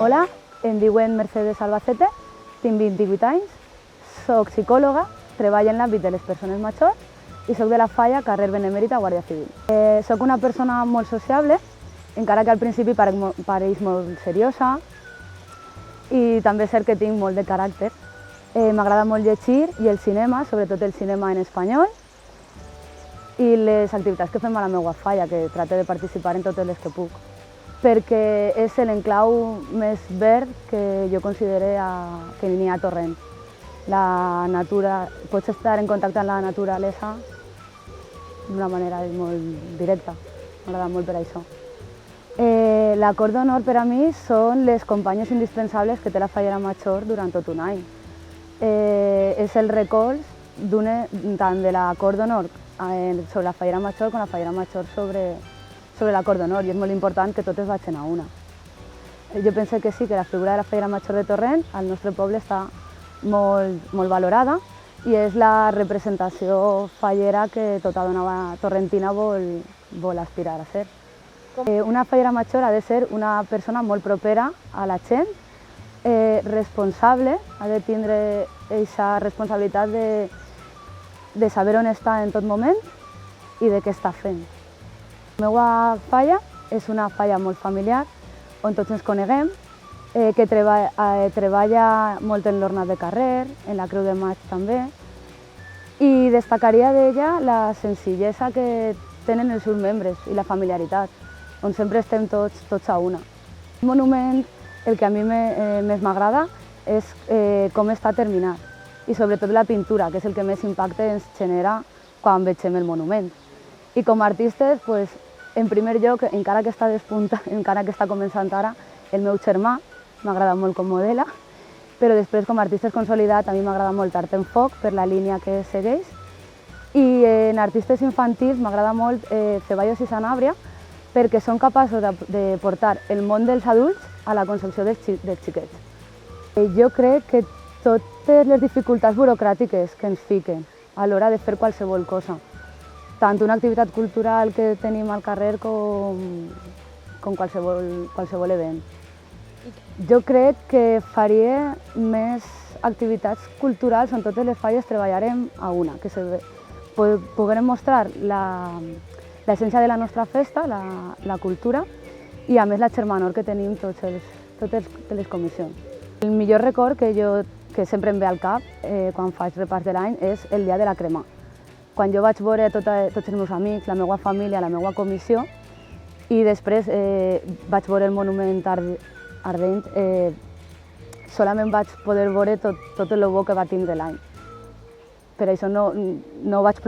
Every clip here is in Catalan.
Hola, em diuen Mercedes Albacete, tinc 28 anys, soc psicòloga, treballo en l'àmbit de les persones majors i soc de la Falla, carrer Benemèrita, Guàrdia Civil. Soc una persona molt sociable, encara que al principi pareix molt seriosa, i també és cert que tinc molt de caràcter. M'agrada molt llegir i el cinema, sobretot el cinema en espanyol, i les activitats que fem a la meva falla, que trato de participar en totes les que puc, perquè és l'enclau més verd que jo considero que n'hi ha a Torrent. La natura, pots estar en contacte amb la naturalesa d'una manera molt directa, m'agrada molt per això. L'acord d'honor per a mi són les companyes indispensables que té la Fallera Major durant tot un any. És el recolz tant de l'acord d'honor sobre la Fallera Major com la Fallera Major sobre l'acord d'honor, i és molt important que totes vagin a una. Jo penso que sí, que la figura de la Fallera Major de Torrent al nostre poble està molt valorada i és la representació fallera que tota dona torrentina vol aspirar a ser. Una fallera major ha de ser una persona molt propera a la gent, responsable, ha de tindre aquesta responsabilitat de saber on està en tot moment i de què està fent. La meva falla és una falla molt familiar, on tots ens coneguem, que treballa molt en l'ornat de carrer, en la Creu de Maig també, i destacaria d'ella la senzillesa que tenen els seus membres i la familiaritat, on sempre estem tots a una. El monument, el que a mi més m'agrada és com està terminat, i sobretot la pintura, que és el que més impacte ens genera quan vegem el monument. I com a artistes, en primer lloc, encara que està despuntant, encara que està començant ara, el meu germà, m'agrada molt com modela, però després com a artistes consolidat a mi m'agrada molt Art en Foc per la línia que segueix, i en artistes infantils m'agrada molt Ceballos i Sanabria perquè són capaços de portar el món dels adults a la concepció dels xiquets. Jo crec que totes les dificultats burocràtiques que ens fiquen a l'hora de fer qualsevol cosa, tant una activitat cultural que tenim al carrer com qualsevol event. Jo crec que faria més activitats culturals on totes les falles treballarem a una, que puguem mostrar l'essència de la nostra festa, la cultura, i a més la germanor que tenim totes les comissions. El millor record que sempre em ve al cap quan faig repàs de l'any és el dia de la crema. Quan jo vaig veure tots els meus amics, la meva família, la meva comissió, i després vaig veure el monument ardent, solament vaig poder veure tot el bo que va tindre l'any. Per això no vaig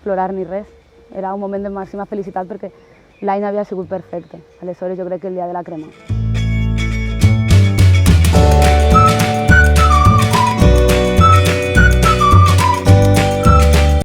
plorar ni res, era un moment de màxima felicitat perquè l'any havia sigut perfecte. Aleshores jo crec que el dia de la crema.